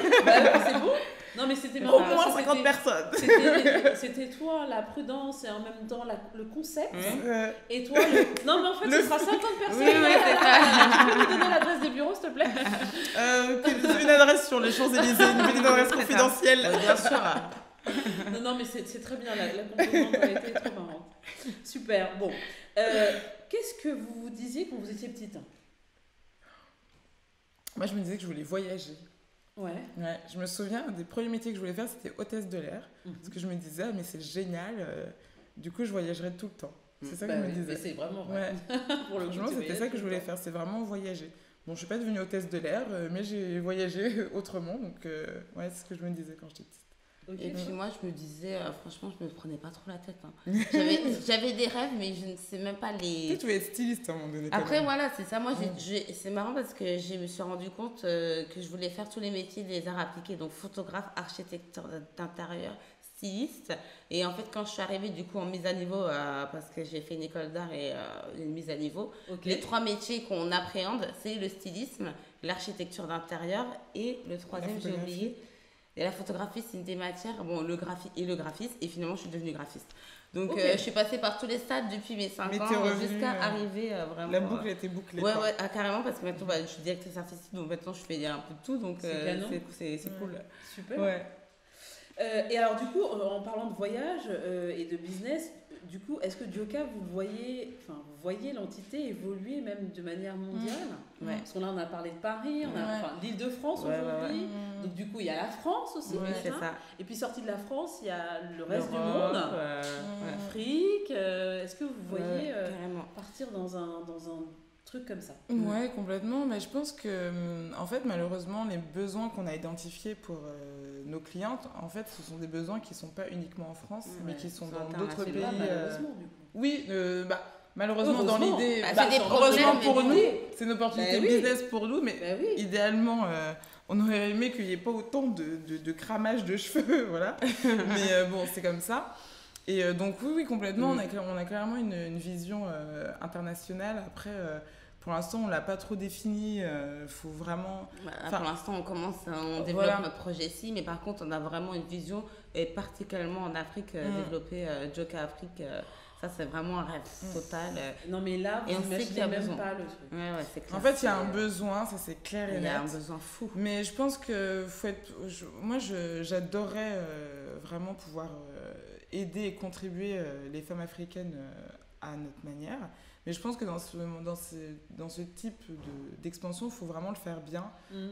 C'est bon. Non, mais c'était marrant. Au moins 50 personnes. C'était toi la prudence et en même temps le concept. Et toi Non, mais en fait, ce sera 50 personnes. Oui, c'est ça. Tu peux me donner l'adresse des bureaux, s'il te plaît? Une adresse sur les Champs-Élysées, une adresse confidentielle. Bien sûr. Non, mais c'est très bien. La complémentarité est trop marrante. Super. Bon. Qu'est-ce que vous vous disiez quand vous étiez petite? Moi, je me disais que je voulais voyager. Ouais. Je me souviens, un des premiers métiers que je voulais faire, c'était hôtesse de l'air. Parce que je me disais, mais c'est génial, du coup, je voyagerai tout le temps. C'est ça que je me disais. Mais c'est vraiment vrai. Pour le coup, c'était ça que je voulais faire, c'est vraiment voyager. Bon, je suis pas devenue hôtesse de l'air, mais j'ai voyagé autrement. Donc, c'est ce que je me disais quand j'étais petite. Et puis moi, je me disais, franchement, je me prenais pas trop la tête. J'avais des rêves, mais je ne sais même pas les... Tu voulais être styliste à un moment donné. Après, voilà, c'est ça. Moi, c'est marrant parce que je me suis rendu compte que je voulais faire tous les métiers des arts appliqués. Donc, photographe, architecte d'intérieur, styliste. Et en fait, quand je suis arrivée du coup en mise à niveau, parce que j'ai fait une école d'art et une mise à niveau, les 3 métiers qu'on appréhende, c'est le stylisme, l'architecture d'intérieur et le troisième, j'ai oublié. Et la photographie, c'est une des matières, le graphisme, et finalement, je suis devenue graphiste. Donc, je suis passée par tous les stades depuis mes 5 ans jusqu'à arriver vraiment... La boucle était bouclée. Ouais, carrément, parce que maintenant, je suis directrice artistique, donc maintenant, je fais un peu de tout, donc c'est cool. Super. Ouais. Et alors, du coup, en parlant de voyage et de business, du coup, est-ce que Dioka, vous voyez l'entité évoluer même de manière mondiale? Parce que là, on a parlé de Paris, on a l'Île-de-France aujourd'hui. Donc, du coup, il y a la France aussi. C'est ça. Et puis, sorti de la France, il y a le reste du monde. L'Afrique. Est-ce que vous voyez partir dans un truc comme ça? Ouais, complètement. Mais je pense que, en fait, malheureusement, les besoins qu'on a identifiés pour nos clientes, en fait, ce sont des besoins qui ne sont pas uniquement en France, mais qui sont dans d'autres pays. Malheureusement, du coup. Oui, malheureusement, dans l'idée, heureusement pour nous, c'est une opportunité business pour nous, mais idéalement, on aurait aimé qu'il n'y ait pas autant de cramage de cheveux, voilà. Mais bon, c'est comme ça. Et donc oui, complètement, on a clairement une vision internationale. Après, pour l'instant, on ne l'a pas trop défini. Faut vraiment... pour l'instant, on développe notre projet-ci, mais par contre, on a vraiment une vision, et particulièrement en Afrique, développer Dioka Afrique. Ça, c'est vraiment un rêve total. Non, mais là, vous n'imaginez même pas le truc. C'est clair. En fait, il y a un besoin, ça c'est clair et net. Il y a un besoin fou. Mais je pense que moi, j'adorerais vraiment pouvoir aider et contribuer les femmes africaines à notre manière. Mais je pense que dans ce type d'expansion, il faut vraiment le faire bien.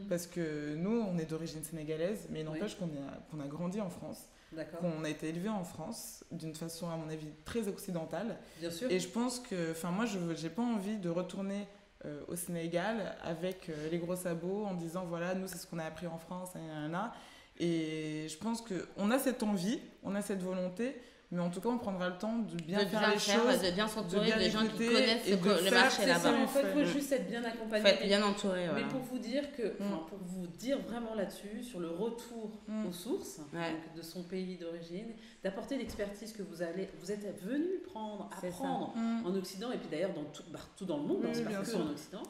Parce que nous, on est d'origine sénégalaise, mais il n'empêche qu'on a grandi en France. D'accord. Qu'on a été élevé en France d'une façon, à mon avis, très occidentale. Bien sûr. Et je pense que, moi, j'ai pas envie de retourner au Sénégal avec les gros sabots en disant, voilà, nous, c'est ce qu'on a appris en France, et je pense qu'on a cette envie, on a cette volonté, mais en tout cas, on prendra le temps de bien faire les choses, de bien s'entourer de gens qui connaissent le marché là-bas. En fait, il faut juste être bien accompagné. Il faut être bien entouré. Mais pour vous dire pour vous dire vraiment là-dessus, sur le retour aux sources donc de son pays d'origine, d'apporter l'expertise que vous êtes venu apprendre en Occident, et puis d'ailleurs partout dans le monde, c'est pas que en Occident,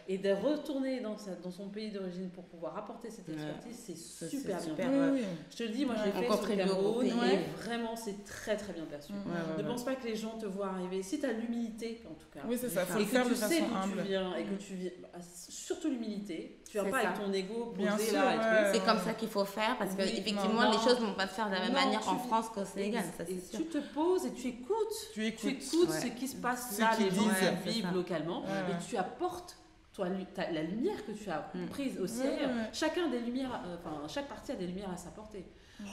et de retourner dans son pays d'origine pour pouvoir apporter cette expertise, c'est super bien. Je te le dis, moi je l'ai fait sur le Cameroun, et vraiment c'est très très bien perçu. Ne pense pas que les gens te voient arriver. Si tu as l'humilité, en tout cas, oui, c'est ça, faut et le faire que de tu sais façon d'où humble. tu viens, et que tu viens, surtout l'humilité, tu viens pas avec ton ego Bien posé sûr, là. C'est comme ça qu'il faut faire, parce que effectivement les choses ne vont pas se faire de la même manière en France qu'au Sénégal, ça c'est sûr. Tu te poses et tu écoutes. Tu écoutes ce qui se passe là, les gens qui vivent localement, et tu apportes la lumière que tu as prise aussi ailleurs. Chacun des lumières, chaque partie a des lumières à sa portée.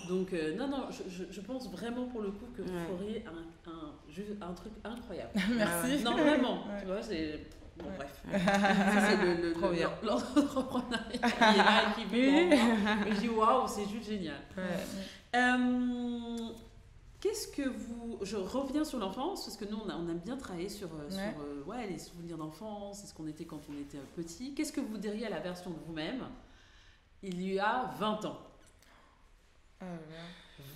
Donc je pense vraiment pour le coup que vous feriez un truc incroyable. Merci. Non, vraiment. Tu vois, c'est... Bon, bref. Ça, c'est l'entrepreneuriat qui est là et qui vibre en moi. Et je dis waouh, c'est juste génial. Qu'est-ce que vous... Je reviens sur l'enfance, parce que nous, on a bien travaillé sur les souvenirs d'enfance, c'est ce qu'on était quand on était petit. Qu'est-ce que vous diriez à la version de vous-même il y a 20 ans?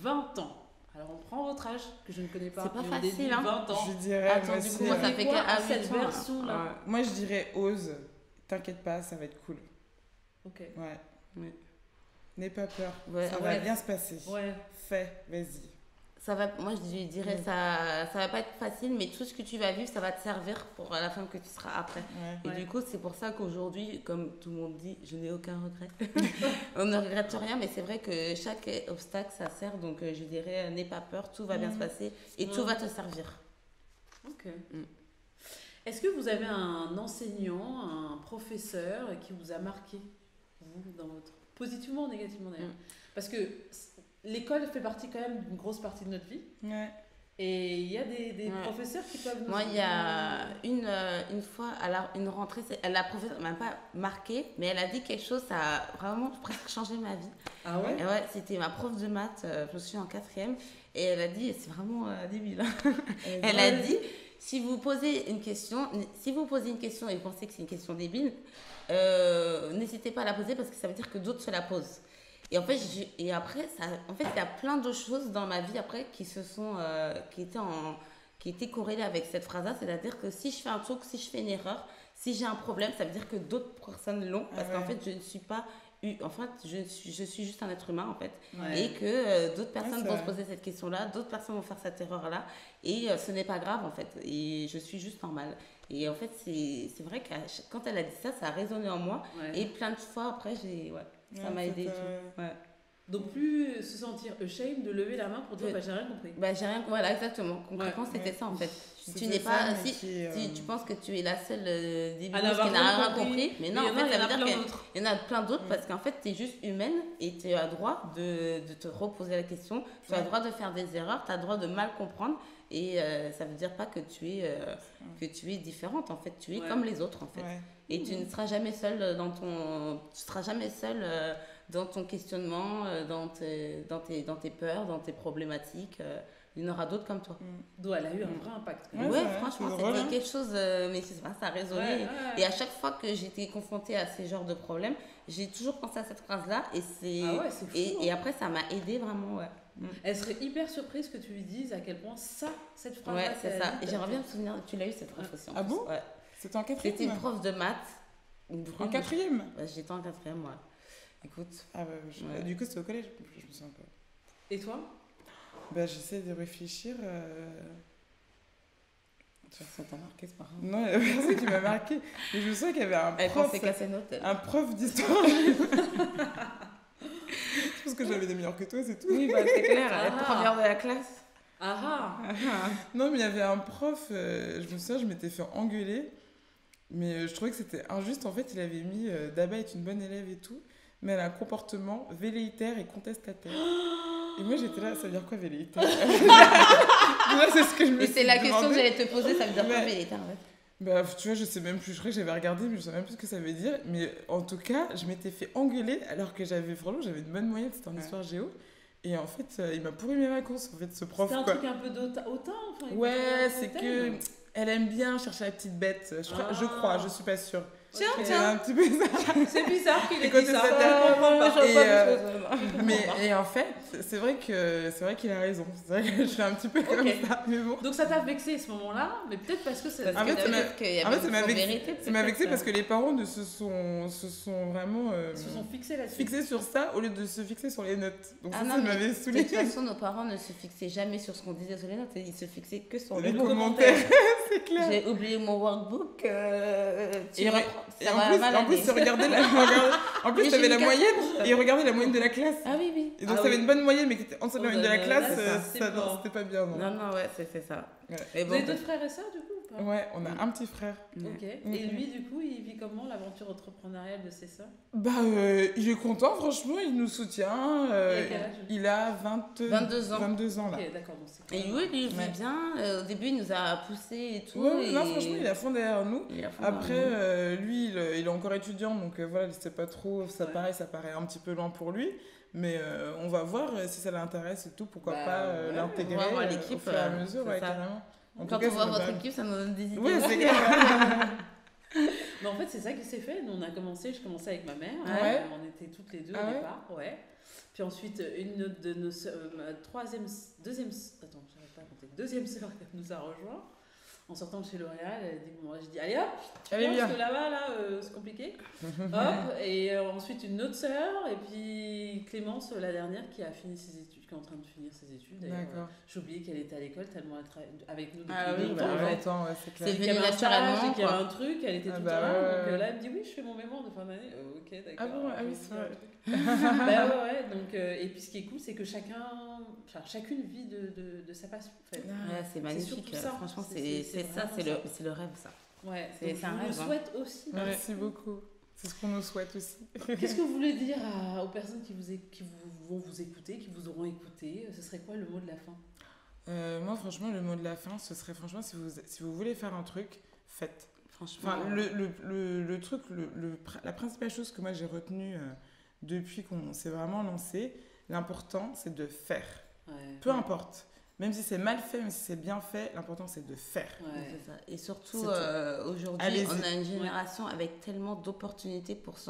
20 ans. Alors, on prend votre âge, que je ne connais pas. C'est pas facile, 20 ans. Je dirais... Attends, du coup, ça fait qu'à cette version-là. Moi, je dirais ose. T'inquiète pas, ça va être cool. Ok. Ouais. N'aie pas peur. Ça va bien se passer. Fais, vas-y. Moi, je dirais ça va pas être facile, mais tout ce que tu vas vivre, ça va te servir pour la fin que tu seras après. Et du coup, c'est pour ça qu'aujourd'hui, comme tout le monde dit, je n'ai aucun regret. On ne regrette rien, mais c'est vrai que chaque obstacle, ça sert. Donc, je dirais, n'aie pas peur, tout va bien se passer et tout va te servir. Ok. Est-ce que vous avez un enseignant, un professeur qui vous a marqué, vous, dans votre... positivement ou négativement d'ailleurs? Parce que l'école fait partie quand même d'une grosse partie de notre vie. Et il y a des professeurs qui peuvent nous... Moi, il y a une fois, à une rentrée, la professeure ne m'a pas marquée, mais elle a dit quelque chose, ça a vraiment presque changé ma vie. Ah ouais? Et c'était ma prof de maths, je suis en 4e, et elle a dit, c'est vraiment débile. Elle a dit, si vous posez une question et vous pensez que c'est une question débile, n'hésitez pas à la poser parce que ça veut dire que d'autres se la posent. Et en fait, il y a plein d'autres choses dans ma vie après qui étaient corrélées avec cette phrase-là. C'est-à-dire que si je fais un truc, si je fais une erreur, si j'ai un problème, ça veut dire que d'autres personnes l'ont. Parce qu'en fait, je ne suis pas... je suis juste un être humain, en fait. Et que d'autres personnes vont se poser cette question-là, d'autres personnes vont faire cette erreur-là. Et ce n'est pas grave, en fait. Et je suis juste normale. Et en fait, c'est vrai que quand elle a dit ça, ça a résonné en moi. Et plein de fois, après, ça m'a aidé et tout. Donc plus se sentir ashamed de lever la main pour dire j'ai rien compris. J'ai rien compris, voilà, exactement. Concrètement, c'était ça en fait. Tu n'es pas, si tu penses que tu es la seule débile qui n'a rien compris, mais non, en fait, ça veut dire qu'il y en a plein d'autres parce qu'en fait, tu es juste humaine et tu as le droit de te reposer la question, tu as le droit de faire des erreurs, tu as le droit de mal comprendre et ça veut dire pas que tu es différente en fait, tu es comme les autres en fait. Et tu ne seras jamais seule dans ton questionnement, dans tes peurs, dans tes problématiques. Il y en aura d'autres comme toi. Donc elle a eu un vrai impact. Franchement, c'était quelque chose, mais je sais pas, ça a résonné. Et à chaque fois que j'étais confrontée à ces genres de problèmes, j'ai toujours pensé à cette phrase-là. Et après, ça m'a aidée vraiment. Elle serait hyper surprise que tu lui dises à quel point cette phrase-là. Ouais, c'est ça. Et j'aimerais bien me souvenir, tu l'as eu cette phrase aussi. Ah bon? C'était en 4e? C'était une prof de maths. En 4e? J'étais en 4e, moi. Écoute. Du coup, c'était au collège, je me sens pas. Et toi? J'essaie de réfléchir. Ça t'a marqué, c'est pas grave. Non, il y a personne qui m'a marqué. Mais je me souviens qu'il y avait un prof d'histoire. C'est parce que j'avais des meilleurs que toi, c'est tout. Oui, c'est clair, la première de la classe. Non, mais il y avait un prof, je me souviens, je m'étais fait engueuler. Mais je trouvais que c'était injuste. En fait, il avait mis Daba est une bonne élève et tout, mais elle a un comportement velléitaire et contestataire. Et moi, j'étais là, ça veut dire quoi velléitaire? Moi, c'est ce que je me suis c'est la question que j'allais te poser, ça veut dire quoi velléitaire en fait? Tu vois, je sais même plus, je crois que j'avais regardé, mais je sais même plus ce que ça veut dire. Mais en tout cas, je m'étais fait engueuler alors que j'avais une bonne moyenne, c'était en histoire géo. Et en fait, il m'a pourri mes vacances, en fait, ce prof. C'est un truc un peu d'autant. C'est que elle aime bien chercher la petite bête. Je crois, je suis pas sûre. Tiens. Un petit peu ça. C'est bizarre qu'il ait dit ça. Et en fait, c'est vrai qu'il a raison. C'est vrai que je suis un petit peu comme ça. Mais bon. Donc ça t'a vexé ce moment-là, mais peut-être parce que c'est. En fait, ça m'a vexé parce que les parents se sont vraiment fixés sur ça au lieu de se fixer sur les notes. Donc ça m'avait saoulé. De toute façon, nos parents ne se fixaient jamais sur ce qu'on disait sur les notes, ils se fixaient que sur les commentaires. C'est clair. J'ai oublié mon workbook. En plus, regardait en plus, t'avais la moyenne et il regardait la moyenne de la classe. Ah oui. Et donc, ça avait une bonne moyenne, mais qui était en dessous de la moyenne de la classe, c'était pas bien. Non, c'est ça. Ouais. Vous avez deux frères et sœurs, du coup, ou pas? Ouais, on a un petit frère. Ok. Et lui, du coup, il vit comment l'aventure entrepreneuriale de ses sœurs? Il est content, franchement, il nous soutient. Il a 22 ans là. Ok, d'accord. Et oui, il vit bien. Au début, il nous a poussé et tout. Non, franchement, il est à fond derrière nous. Après, lui, il est encore étudiant, donc voilà, il sait pas trop. Ça paraît un petit peu loin pour lui. Mais on va voir si ça l'intéresse et tout, pourquoi pas l'intégrer à l'équipe au fur et à mesure, carrément. Quand on voit votre équipe, ça nous donne des idées. Oui, c'est clair. Mais en fait, c'est ça qui s'est fait. Nous, je commençais avec ma mère. On était toutes les deux au départ. Puis ensuite, une autre de nos sœurs, deuxième sœur qui nous a rejoint. En sortant de chez L'Oréal, elle dit j'ai dit allez hop, parce que là, c'est compliqué. Hop, et ensuite une autre sœur, et puis Clémence, la dernière, qui a fini ses études, qui est en train de finir ses études. D'ailleurs, j'ai oublié qu'elle était à l'école tellement elle travaille avec nous depuis longtemps. C'est clair. C'est venu naturellement. Qu'il y avait un truc, elle était tout le temps là. Donc là, elle me dit oui, je fais mon mémoire de fin d'année. Ok, d'accord. Ah oui, c'est vrai. Donc, et puis ce qui est cool, c'est que chacune vit de sa passion. En fait. C'est magnifique. Franchement, c'est le rêve, ça. Ouais, c'est un rêve. Je le souhaite aussi. Merci beaucoup. C'est ce qu'on nous souhaite aussi. Qu'est-ce que vous voulez dire aux personnes qui vont vous écouter, qui vous auront écouté? Ce serait quoi le mot de la fin? Moi, franchement, le mot de la fin, ce serait franchement, si vous voulez faire un truc, faites. Franchement. Le truc, la principale chose que moi j'ai retenue depuis qu'on s'est vraiment lancé, l'important c'est de faire. Peu importe. Même si c'est mal fait, même si c'est bien fait, l'important c'est de faire. C'est ça. Et surtout, aujourd'hui, on a une génération avec tellement d'opportunités pour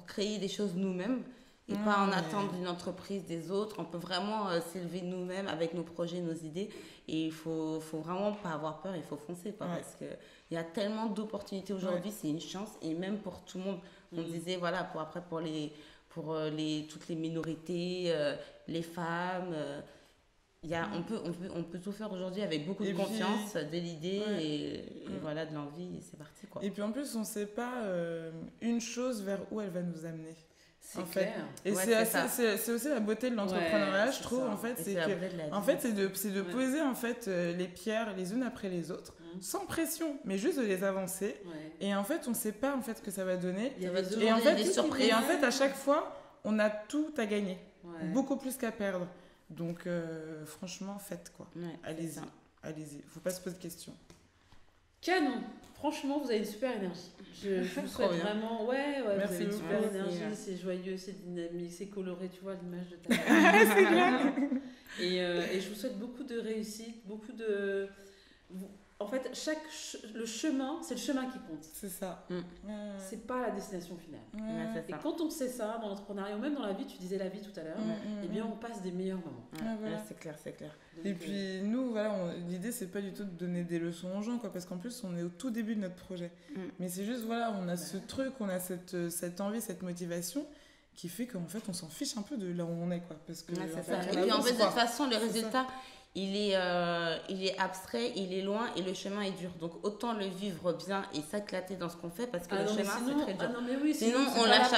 créer des choses nous-mêmes et pas en attendre d'une entreprise des autres. On peut vraiment s'élever nous-mêmes avec nos projets, nos idées. Et il faut vraiment pas avoir peur, il faut foncer. Parce qu'il y a tellement d'opportunités aujourd'hui, c'est une chance. Et même pour tout le monde, on disait, voilà, pour toutes les minorités, les femmes... on peut tout faire aujourd'hui avec beaucoup de confiance, de l'idée et voilà, de l'envie, et c'est parti, quoi. Et puis en plus, on ne sait pas une chose vers où elle va nous amener. en fait. Et c'est aussi la beauté de l'entrepreneuriat, je trouve, en fait, c'est de poser en fait les pierres les unes après les autres, sans pression, mais juste de les avancer. Et en fait, on ne sait pas en fait ce que ça va donner. Et en fait, à chaque fois, on a tout à gagner, beaucoup plus qu'à perdre. Donc, franchement, faites quoi. Allez-y, allez-y. Faut pas se poser de questions. Canon. Franchement, vous avez une super énergie. Je vous souhaite vraiment... Ouais, merci, vous avez une super énergie, c'est joyeux, c'est dynamique, c'est coloré, tu vois l'image de ta c'est clair. Et je vous souhaite beaucoup de réussite, beaucoup de... En fait, le chemin, c'est le chemin qui compte. C'est ça. C'est pas la destination finale. Et quand on sait ça, dans l'entrepreneuriat, ou même dans la vie, tu disais la vie tout à l'heure, eh bien, on passe des meilleurs moments. Voilà. C'est clair. Donc, et puis, nous, l'idée, c'est pas du tout de donner des leçons aux gens, quoi, parce qu'en plus, on est au tout début de notre projet. Mais c'est juste, on a ce truc, on a cette envie, cette motivation qui fait qu'en fait, on s'en fiche un peu de là où on est, quoi. Parce que, et puis, en fait, de toute façon, le résultat... Il est abstrait, il est loin et le chemin est dur. Donc autant le vivre bien et s'éclater dans ce qu'on fait parce que le chemin c'est très dur. Sinon on lâche.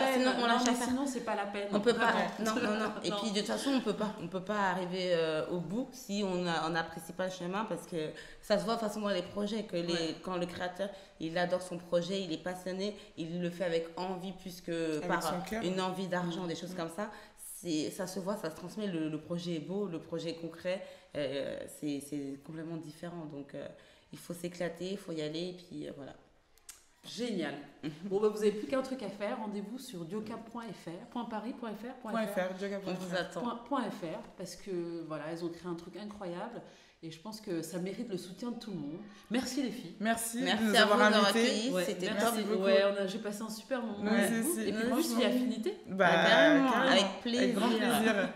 Sinon c'est pas la peine. On peut pas. Non. Et puis de toute façon on peut pas arriver au bout si on n'apprécie pas le chemin parce que ça se voit de toute façon dans les projets que quand le créateur il adore son projet, il est passionné, il le fait avec envie plus que par une envie d'argent, des choses comme ça. Ça se voit, ça se transmet, le projet est beau, le projet est concret, c'est complètement différent. Donc, il faut s'éclater, il faut y aller, et puis voilà. Génial. Bon, vous n'avez plus qu'un truc à faire. Rendez-vous sur diocap.fr, .paris.fr. On vous attend. .fr, parce que voilà, elles ont créé un truc incroyable. Et je pense que ça mérite le soutien de tout le monde. Merci les filles. Merci de nous avoir invités. C'était top. J'ai passé un super moment. Et puis plus il y a affinité. Carrément, avec plaisir. Avec grand plaisir.